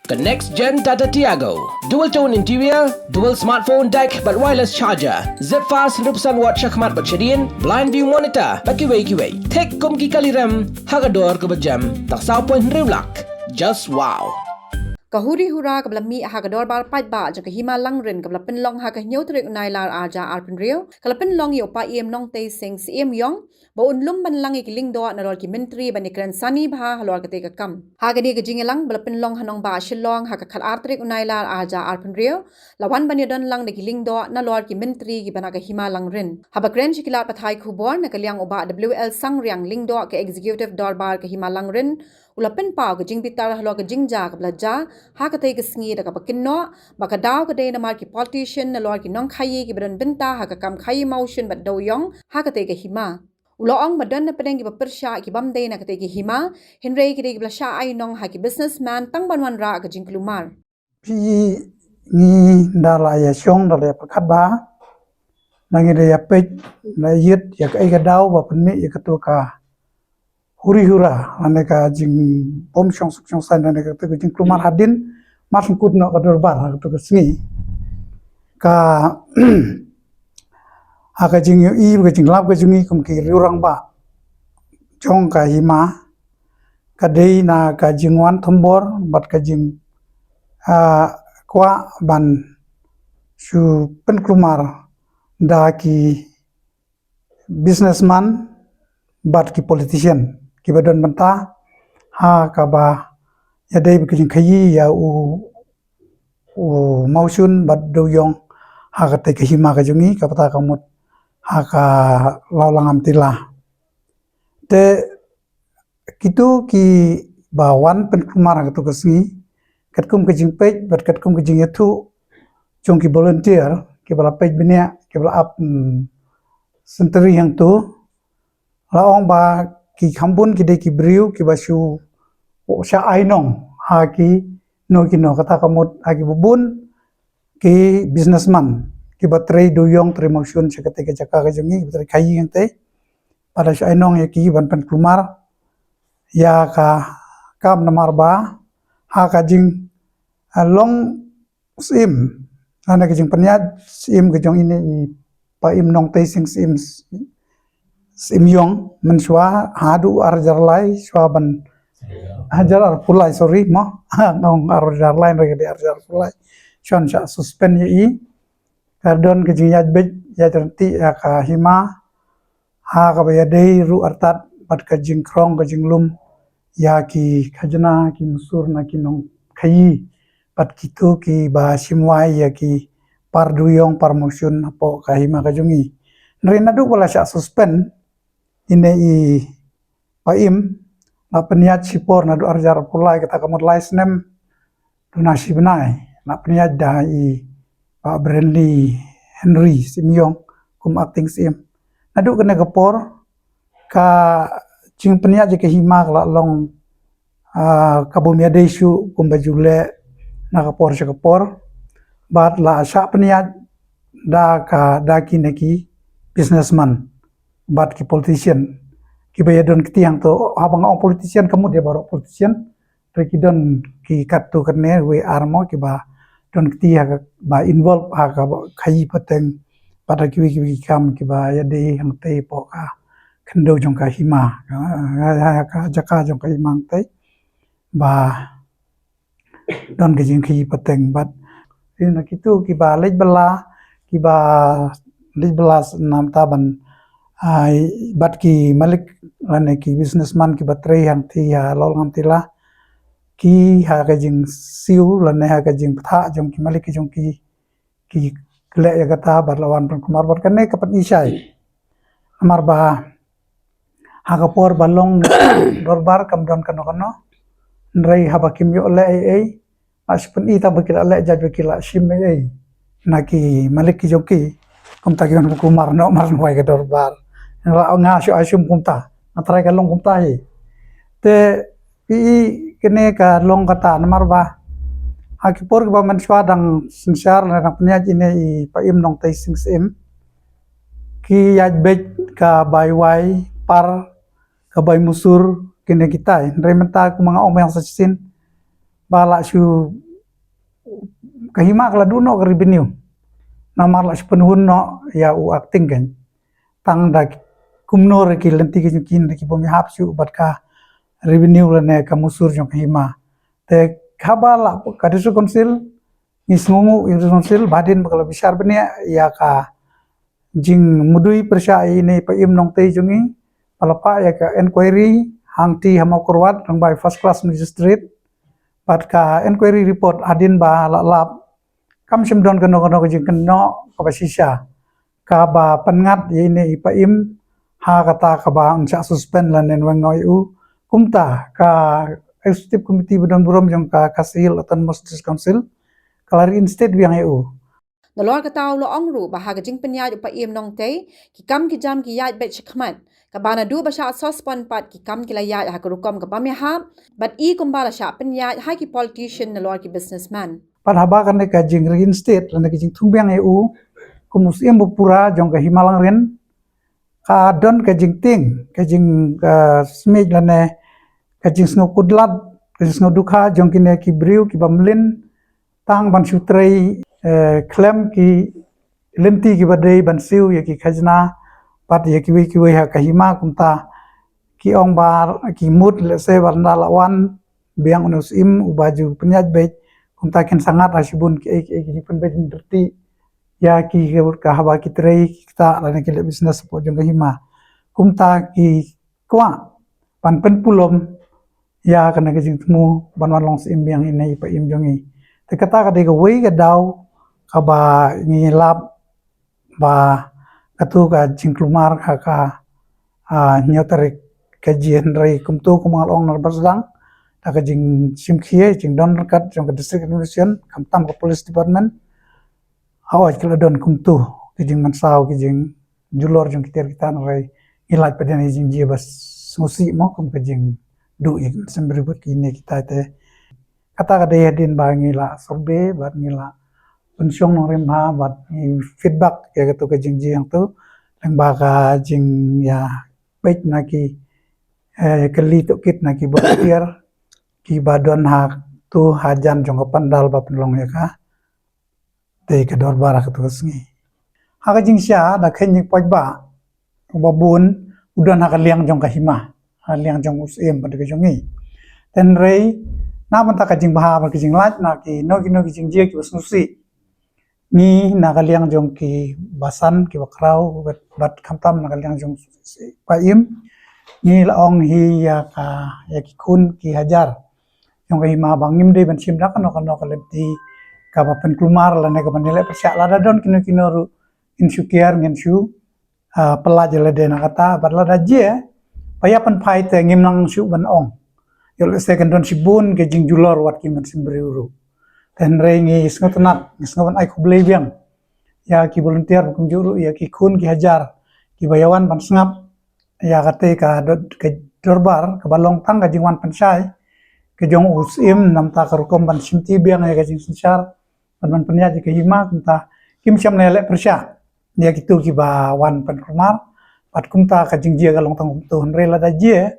The next gen Tata Tiago. Dual tone interior, dual smartphone deck but wireless charger. Zip fast 100% watt syakmat bercedian, blind view monitor, bagi way. Tek kum ki kali rem, hagador ke berjam, tak saupun riulak. Just wow. Kahuri hura kabla mi hagador bar pait ba jaka hima langrin kabla penlong ha ka nyotrik unai lar arja arpen rio kabla penlong yo pa em nong te sing sim yong ba unlum ban langi kiling do na rol ki mentri ban ikran sani bha halor ka te ka kam ha ga ni ga jingelang bala penlong hanong ba shillong ha ka khat artrik unai lar arja arpen rio lawan ban yodon lang na kiling do na lor ki mentri ki bana ka hima langrin ha ba kren shikila pathai khubor na kalyang oba WL sangyang ling do ka executive dorbar ka hima langrin ulapen pau ka jingbitar halor ka jingja kabla ja ha ka te ka sngi da ka pakinno baka daw ka de na mar ki politician na lor ki nong khayi ki badan benta ha ka kam khayi motion bat do yong ha ka te ka hima uloong badan na pedeng ki papersha ki bam de na ka te ki hima henry ki de ki blasha ai nong ha ki businessman tang banwan ra ka jingklumar pi ni dala ya syong dala pakat ba nangi de ya pej na yit ya ka ai ka daw ba penmi ya ka tu ka huri hura ane ka jing pom syong suk syong san ane ka tu jing klumar hadin masuk kut no ka dorbar ka tu ka sngi ka aka jing yu i ka jing lap ka jungi kum ki riurang ba chong ka hima ka dei na ka jing wan thombor bat ka jing kwa ban su pen klumar da ki businessman bat ki politician ki badon banta ha ka ba ya dei bi jing khayi ya u mausun bat do yong ha ka te ka hima ka jungi ka pata ka mut ha ka laulangam tila te kitu ki bawan pen klumar ka tu ka sngi katkum ka jing pej bat katkum ka jing yathu chong ki volunteer ki bala pej binia ki bala ap senteri yang tu laong ba ki khambun ki de ki briu ki basu sha ainong ha ki no kata kamut ha ki bubun ki businessman ki batrei duyong trimotion sekate ka jaka ka jungi batrei khayi yang te pada sha ainong ya ki ban pen klumar ya ka kam namar ba ha ka jing long sim ana ka jing panyat sim ka jong ini pa im nong te sing sim yong men shwa hadu arjar lai shwa ban hajar ar pulai sorry mo ngong arjar lai re de arjar pulai shon sha suspend yi kardon ka jing yaj bej ya terti ya ka hima ha ka ba dei ru artat pat ka jing krong ka jing lum ya ki khajna ki musur na ki nong khayi pat kitu ki ba simwai ya ki par duyong par motion apo ka hima ka jungi nrina du wala sha suspend ine i paim na peniat sipor na du arjar pulai kata kamut licenem du nasi benai na peniat da i Pak Brandly Henry Simyong kum acting sim na du kena kepor ka jing peniat je ke hima kala long kabumia desu kum bajule na kepor se kepor bat la sha peniat da ka da ki neki businessman bat ki politician ki bayadon ki tiang to habang ong politician kamu dia baru politician re ki don ki katu kene we armo ki ba don ki ha ba involve ha ka khayi pateng pada ki kam ki ba ya de hang te po ka khendo jong ka hima ka jaka jong ka himang te ba don ki jing ki pateng bat ina kitu ki ba lej bela nam taban bat ki malik ane ki businessman ki batrei yang ti ya lol ngam tila ki ha ka jing siu lane ha ka jing tha jong ki malik jong ki le ya kata bar lawan pen kumar bar kane kapat isai amar ba ha ka por balong dorbar kam don kano nrei ha ba kim yo le ai aspun ita bakila le jaj bakila sim ai na ki malik ki jong ki kum ta ki kumar no mar no ka dorbar la nga shu asum kumta atrai ka long kumta hi te pi kene ka long kata namar ba hakipor ba man shwa dang sinsar na pnya jine i pa im nong tai sing sim ki yaj bej ka bai wai par ka bai musur kene kita re menta ku mga omeng sa sin bala su kahima kala duno ke revenue namar la penuhun no ya u acting kan tang da kumno re ki lenti ki kin ki bomi hap su bat ka revenue la ne ka musur jong kahima te khabala ka disu konsil ngisngungu iru konsil badin bakal besar benia ya ka jing mudui persya ini pa im nong tei jungi palapa ya ka inquiry hang ti hama kurwat rang by first class magistrate pat ka inquiry report adin ba la lap kam sim don kano kano jing keno ka basisya ka ba pengat ini pa im ha kata ka ba unsa suspend lan nen wang noi u kumta ka executive committee budon burom jong ka kasil autonomous council kalari instead biang eu Nalor ka tao lo ongru bahaga jing penyaj upa iem nong te ki kam ki jam ki yaj bet shikmat ka bana du ba sha sospon pat ki kam ki la yaj ha rukom ka bami ha but i kumbala sha penyaj ha ki politician nalor ki businessman pat haba kan ka jing reinstate lan ka jing thungbiang eu kumus iem pura jong ka himalang ren ka don ka jing ting ka jing smej lan ne ka jing sno kudlat ka jing sno dukha jong ki ne ki briu ki bamlin tang ban sutrei klaim ki lenti ki badai ban siu ya ki khajna pat ya ki we ha kahima kumta ki ong bar ki mut le se warna lawan biang unus im ubaju penyaj bet kumta ken sangat asibun ki pen bet derti ya ki ka haba ki trei kita la ki business po jong kahima kumta ki kwa pan pen pulom ya kana ki jing temu ban wan long sim biang ini pa im jongi te kata ka de ka we ka dau kaba ngilap ba katu ka jingklumar ka nyotarik kajian rai kumtu kumal ong nar basdang ta ka jing simkhie jing don kat jong ka district administration kamtam ka police department awaj kala don kumtu ki jing mansau ki jing julor jong kiter kita rai ilaj padan jing je bas ngusi mo kum ka jing du ik sembri buat kini kita te kata ka de din ba ngila sorbe ba ngila pensiong nong rimha bat feedback ya gitu ke jing yang tu yang baka jing ya baik naki keli tu kit naki volunteer ki badon hak tu hajan jong pandal ba penlong ya ka te ke dor barak tu sengi hak jing sia da khen jing poj ba babun udan hak liang jong ka hima liang jong usim pada ke jongi ten rei na man ta ka jing baha ba ke jing lat na ki no ki jing je ki usnusi ni nakaliang jong ki basan ki bakrau bat kamtam nakaliang jong paim ni laong hi ya ki kun ki hajar jong ki ma bangim de ban sim dak no kalenti ka pen klumar la ne ka nilai persyak la don kino ru insukiar ngen su pelaj le de na kata bat la je paya pen pai te ngim nang su ban ong yo le second don sibun ke jing julor wat ki men sim ru ten rengi sngotenat sngoban ai kublei biang ya ki volunteer kum juru ya ki kun ki hajar ki bayawan ban sngap ya kate ka dorbar ka balong tang ka jingwan pensai ke jong usim nam ta karukom ban simti biang ya ka jing sensar ban penya ji ke hima kumta kim cham lele persya ya kitu ki ba wan pen kumar pat kumta ka jing jia ka long tang tu hre la da je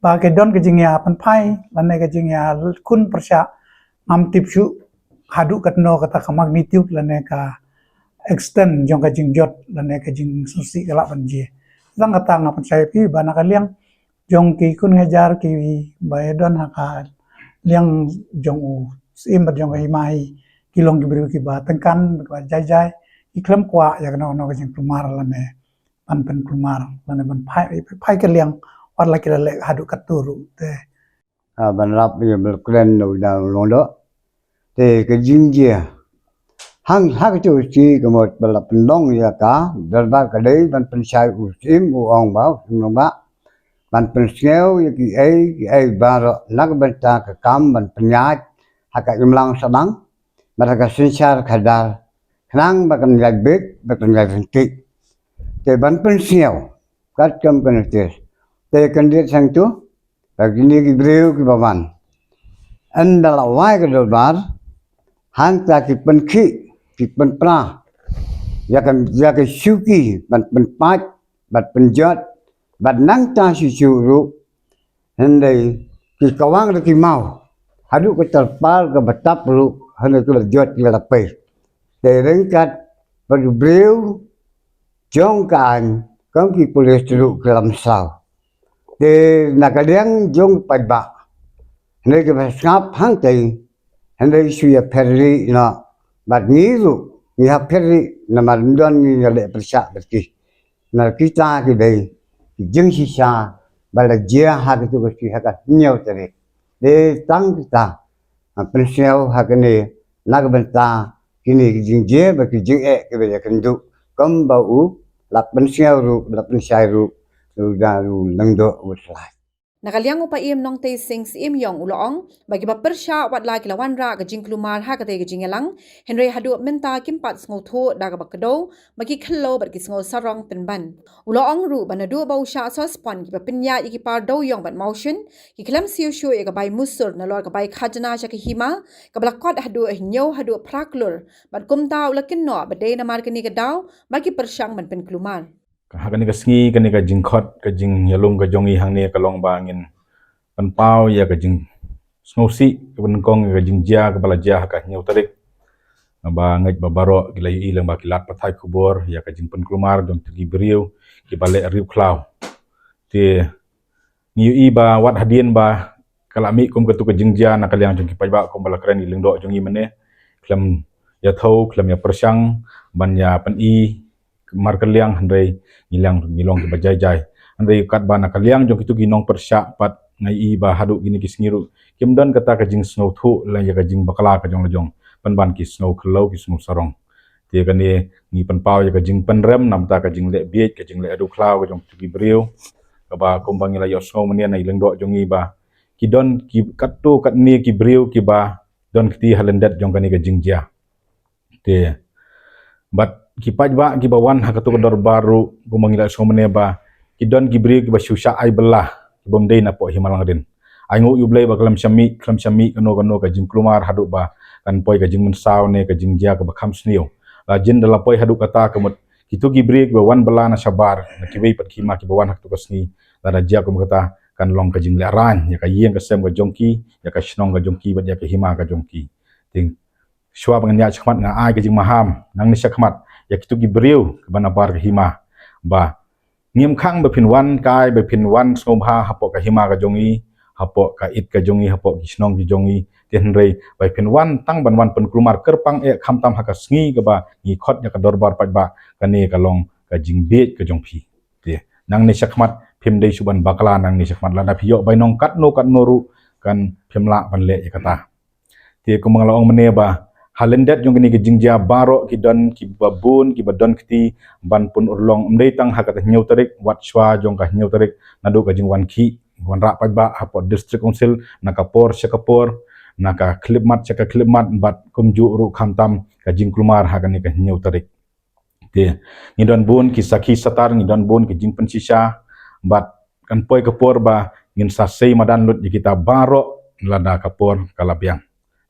ba ke don ke jing ya pan pai lan ne ka jing ya kun persya am tipsu hadu katno kata ka magnitude lane ka extend jong ka jing jot lane ka jing susi kala panje lang kata ngapan saya pi bana kaliang jong ki kun ngajar ki bayadon haka liang jong u sim jong ka himai kilong gibru ki ba tengkan ba jai iklam kwa ya no ka jing kumar lane pan kumar lane ban pai ka liang war la ki le hadu katuru te ban rap ye belkren no da londo te ke jingjia hang hak chu chi ko một balap long ya ka darbar ka dei ban pensai usim u ong ba no ba ban penseu ya ki ai ba nak ban ta ka kam ban penyat hak imlang sadang mereka sincere kadar nang bakan labet bakan labet te ban penseu kat kam kan te kandidat sang tu bagi ni ki breu ki baban andala wai ka darbar hang ta ki pen pra ya kan syuki ban pen pat bat penjat bat nang ta si ru hendai ki kawang ki mau hadu ke terpal ke betap lu hendak ke jot ke lapis để ringkat pada beliau jongkan kami polis dulu ke dalam sao để nakaliang jong padba hendak ke ngap hang tai hendak suya perri na bad niru ni ha perri na mandon ni le persa berki na kita ke dei jeng sisa bala dia ha ke tu ke ha ka nyau tare để tăng kita pensel ha ke ni nak benta kini jing je bagi jing ke be kendu kam bau lap pensel ru lap pensai ru da ru langdo uslai Nakaliang upa iem nong te sing si iem yong uloong bagi ba persya wat la kilawan ra ka jing klumar ha ka te ka jing elang henry hadu menta kimpat sngo thu da ka bakdo bagi khlo bat ki sngo sarong penban uloong ru banadu ba usha so spon ki ba pinya ki par do yong bat motion ki klam siu shu e ka bai musur na lor ka bai khajna cha ki hima ka blakot hadu nyo hadu praklur bat kumta ulakin no ba de na mar ka ni ka daw bagi persyang ban pen klumar Kani ka sngi kani ka jingkhot ka jing yalum ka jongi hang ne ka long bangin pan pau ya ka jing snowsi ka ban kong ka jing ja ka bala ja ka nyau tarik ba ngaj ba baro gilai ilang ba kilat pathai kubor ya ka jing pan klumar dong tigi beriu ki bale riu klau te ngiu i ba wat hadien ba kalami kum ka tu ka jing ja na kaliang jong ki pai ba kom bala kren ilang do jongi mane klam ya thau klam ya persyang ban ya pan i mar kaliang handai ngilong ki bajai jai andai kat bana kaliang jong kitu ginong persya pat ngai i ba hadu gini ki sngiru kimdan kata ka jing snow thu la ya ka jing bakala ka jong lajong pan ban ki snow khlo ki snow sarong tie ka ni ngi pan pau ya ka jing pan rem nam ta ka jing le biet ka jing le adu khlau ka jong ki briu ka ba kombang la yo snow mania nai leng do jong i ba ki don ki katu kat ni ki briu ki ba don kti halendat jong ka ni ka jing ja tie bat ki pajba ki bawan ha katu dor baru gumangila so meneba ki don ki bri ki basusha ai belah ki bom dei na po himalang din ai ngu yublei ba klam syami kano ka jing klumar hadu ba kan poi ka jing mensaw ne ka jing ja ka bakham snio la jin dala poi hadu kata kemut kitu ki bri ki bawan bela na sabar na ki wei pat ki ma ki bawan hak tu ka sni la da ja kum kata kan long ka jing le ran ya ka yeng ka sem ka jongki ya ka shnong ka jongki ba ya ka hima ka jongki ting shwa bangan ya chkhmat nga ai ka jing maham nang ni chkhmat ya kitu gi beriu bana bar hima ba ngim khang be phin wan kai be phin wan sobha hapo ka hima ka jongi hapo ka it ka jongi hapo gisnong gi jongi ten rei be phin wan tang ban wan pen klumar kerpang e kham tam haka sngi ka ba ngi khot ya ka dorbar pat ba ka ne ka long ka jingbe ka jongphi te nang ne sakmat phim dei suban bakala nang ne sakmat la na phiyo bai nong kat no ru kan phimla ban le ya kata te ko mangla ong mene ba halendet jong ni jingja baro ki don ki babun ki badon kti ban pun urlong umdei tang hakat nyau tarik wat shwa jong ka nyau tarik nadu ka jing wan ki wan ra pa ba hapo district council nakapor syakapor naka klipmat chaka klipmat bat kumju ru khantam ka jing klumar hakan ni ka nyau tarik te ni don bun ki sakhi satar ni don bun ki jing pensisa bat kan poi kapor ba ngin sa sei madan lut kita baro lada kapor kalabiang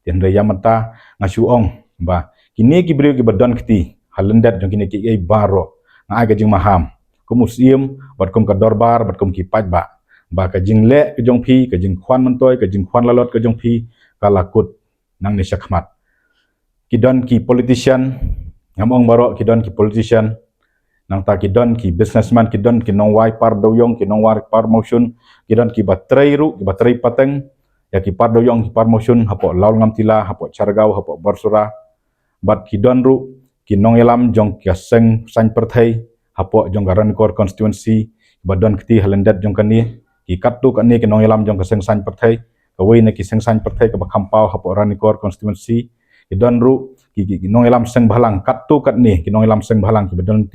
tian raya mata ngasuong ba kini ki brio ki badon kti halendat jong kini ki ai baro nga aga jing maham ko museum bat kom ka dorbar bat kom ki pajba ba ka jing le ka jong phi ka jing khwan mantoy ka jing khwan lalot ka jong phi kala kut nang ni sakmat ki don ki politician ngamong baro ki don ki politician nang ta ki don ki businessman ki don ki nong wai par doyong ki nong war par motion ki don ki batrai ru ki batrai pateng ya ki par doyong ki par motion hapo laul ngam tila hapo chargau hapo barsura bat ki don ru ki nong elam jong ki seng san perthai hapo jong garan kor constituency badon kti halendat jong kani ki katu kani ki nong elam jong ka seng san perthai ka wei ne ki seng san perthai ka bakhampau hapo ran kor constituency ki don ru ki nong elam seng bhalang katu katni ki nong elam seng bhalang ki badon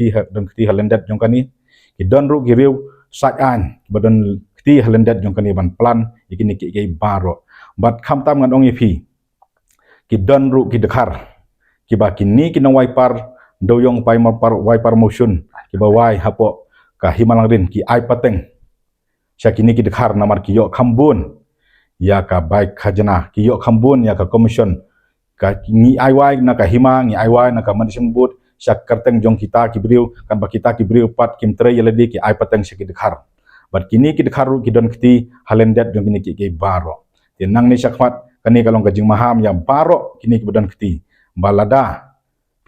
kti halendat jong kani ki don ru ki riu sak an badon kti halendat jong kani ban plan ikini ki baro bat kham tam ngan ong ipi ki don ru ki dekhar ki ba kini ki nong waipar doyong pai mar par waipar motion ki ba wai hapo ka himalang rin ki ai pateng syakini ki dekhar namar ki yo khambun ya ka baik khajana ki yo khambun ya ka commission ka ni ai wai na ka hima ni ai wai na ka manishing board syak karteng jong kita ki briu kan ba kita ki briu pat kim tre yeledi ki ai pateng syaki dekhar bat kini ki dekharu ki don kti halendat jong kini ki baro tin nang ni sakmat kani kalong kajing maham ya barok kini kebadan keti balada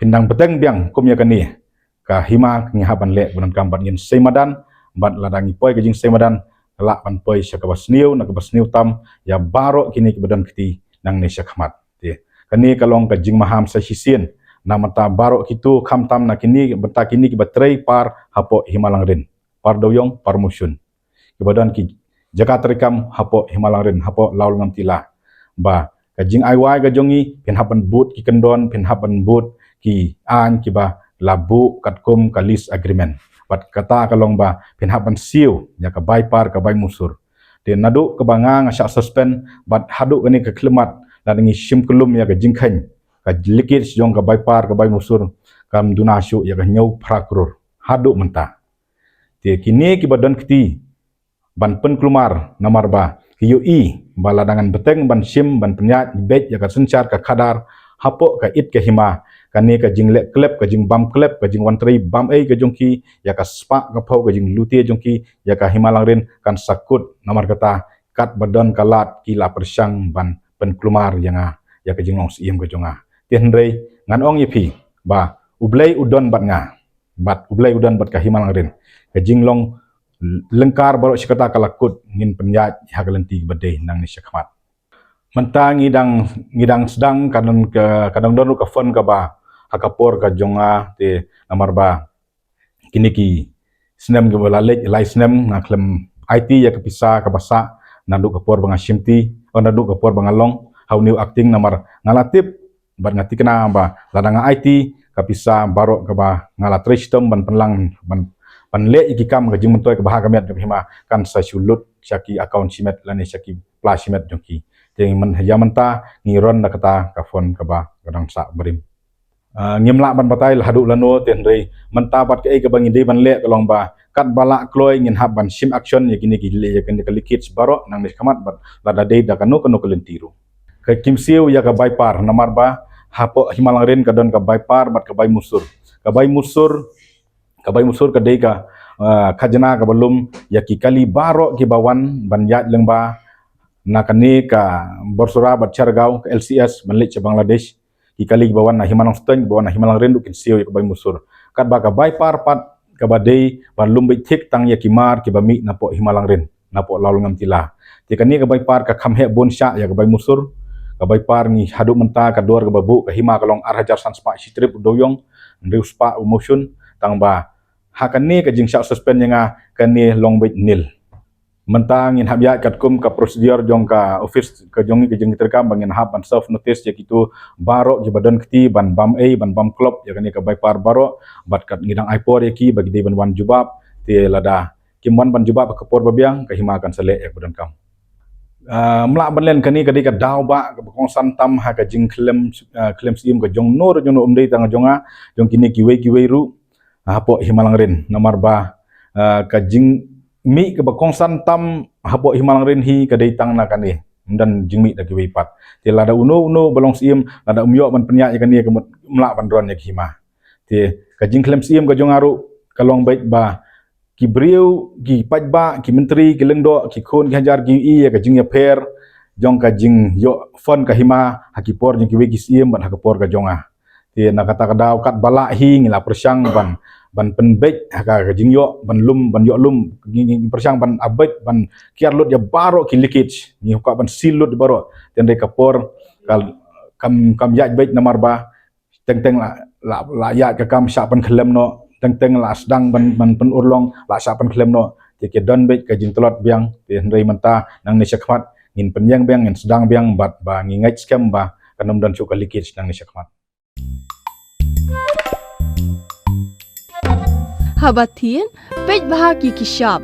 pindang beteng biang kum ya kani ka hima ngi haban le bulan kambat ngin semadan bat ladangi poi kajing semadan la pan poi syakabasniu nak basniu tam ya barok kini kebadan keti nang ne syakmat ti kani kalong kajing maham sa hisien namata barok kitu kham tam na kini benta kini ki batrei par hapo himalang rin par doyong par musyun kebadan ki Jakarta rekam hapo himalang rin hapo laul ngam tila ba kajing aiwai gajongi pin hapan but ki kendon pin hapan but ki an ki ba labu katkum kalis agreement bat kata kalong ba pin hapan siu ya ka bai par ka bai musur de nadu ka banga ngasa suspend bat hadu kani ka klemat dan ngi sim kulum ya ka jingkhan ka likit jong ka bai par ka bai musur kam dunasyu ya ka nyau prakrur hadu menta te kini ki badan kiti ban pen kelumar namar ba QE baladangan beteng ban sim ban penyat bet ya ka sencar ka kadar hapo ka it ka hima kani ka jinglek klep ka jing bam klep ka jing wantri bam ka jongki ya ka spa ka pau ka jing lutie jongki ya ka himalang rin kan sakut namar kata kat badan kalat kila persang ban pen kelumar yang ya ka jing long siem ka jonga tien rei ngan ong yepi ba ublei udon bat nga bat ublei udon bat ka himalang rin ka jing long lengkar baru sekata kalakut ngin penyat hagalenti bedeh nang ni syakmat mentang ngidang sedang kadang donu ka phone ka ba hakapor ka jonga te namar ba kini ki snem ke balalek lai snem ngaklem IT ya kepisa ka basa nadu ka por banga simti o nadu ka por banga long how new acting namar ngalatip ban ngati kena ba ladanga IT kapisa baru ka ba ngalat system ban penlang ban panle ikikam ka jingmentoy ka baha kamiat hima kan sa sulut syaki account simet lani syaki plus simet jongki jeng men yamanta ngiron na kata ka phone ka ba kadang sa berim ngimla ban batai hadu lano tenrei mentapat ka ka bangi de ban le kalong ba kat balak kloy ngin hab ban sim action ya kini gile ya kini kalikits baro nang ni kamat bat lada de da kanu kelentiru ka kimsiu ya ka baipar namar ba hapo himalang ren kadon ka baipar bat ka bai musur kabai musur ka deka khajana ka balum ya ki kali baro ki bawan banjat lengba nakani ka borsura bat chargau ka LCS manlik cha Bangladesh ki kali bawan na himanong steng bawan na himanong rendu kin siu ka bai musur kat ba ka bai par pat ka badei balum be thik tang ya ki mar ki bami napo himalang ren napo laul ngam tila ti kani ka bai par ka khamhe bon sha ya ka bai musur ka bai par ni hadu menta ka dor ka babu ka hima kalong arhajar sanspa sitrip doyong nduspa emotion tang ba hakani ka jing syak suspend nga kani long bit nil mentang in habya katkum ka prosedur jong ka office ka jongi ka jing terkam bangin hab ban self notice ya kitu baro ji badan kti ban bam ban bam klop ya kani ka bai par baro bat kat ngidang aipor ya ki bagi de ban wan jubab ti lada kimwan ban jubab ka por babiang ka himakan sale ya badan kam mla banlen kani ka daw ba ka kongsan tam ha ka jing klem sim ka jong nor jong umdei tang jonga jong kini kiwe ru hapo himalang rin namar ba kajing mi ke bakongsan tam hapo himalang rin hi kadai tang na kani dan jingmi da kiwe pat ti lada uno balong sim lada umyo ban penya ya kani kemut mla ban ron ya hima ti kajing klem sim ka jongaru kalong bait ba ki briu ki pajba ki menteri ki lengdo ki khon ki hajar ki ya kajing ya per jong kajing yo fon ka hima hakipor jing kiwe ki sim ban hakapor ka jonga ti na kata kadaw kat bala hi ngila persang ban penbek ka jing yo ban yo lum persang ban abet ban kiarlut ya baro kilikich ni ka ban silut baro tende kapor kam ya bet namar ba teng la ya ka kam sya pan khlem no teng la sedang ban pen urlong la sya pan khlem no ti ke don bet ka jing telot biang ti hendai menta nang ni syakmat ngin penyang biang ngin sedang biang bat ba ngingai scam ba kanam dan chu kalikich nang ni syakmat Habatin, pej bahagi ki shop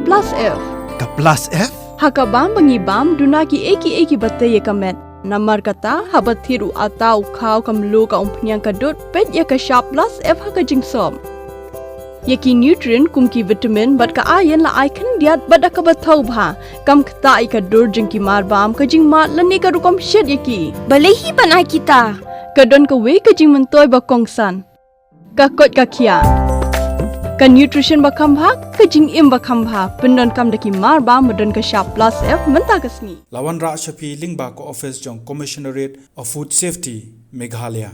plus F. Ka plus F? Haka bam bangi bam duna ki eki batay kamet. Namar kata habathiru atau kau kamlu ka umpnyang kadut pej ya ka shop plus F haka jingsom. Yaki nutrient kum ki vitamin bat ka ayen la icon diat bat ka bathau bha kam kta ai ka dur jing ki mar bam ka jing mat lani ka rukom shed yaki. Balehi banai kita. Kadon ka we ka jing mentoy ba kongsan. Ka kot ka kia. Ka nutrition bakam bha ka jing im bakam bha pendon kam daki mar ba modon ka sharp plus F menta kasni. Lawan Ra Shafi Lingba ko office jong Commissionerate of Food Safety Meghalaya.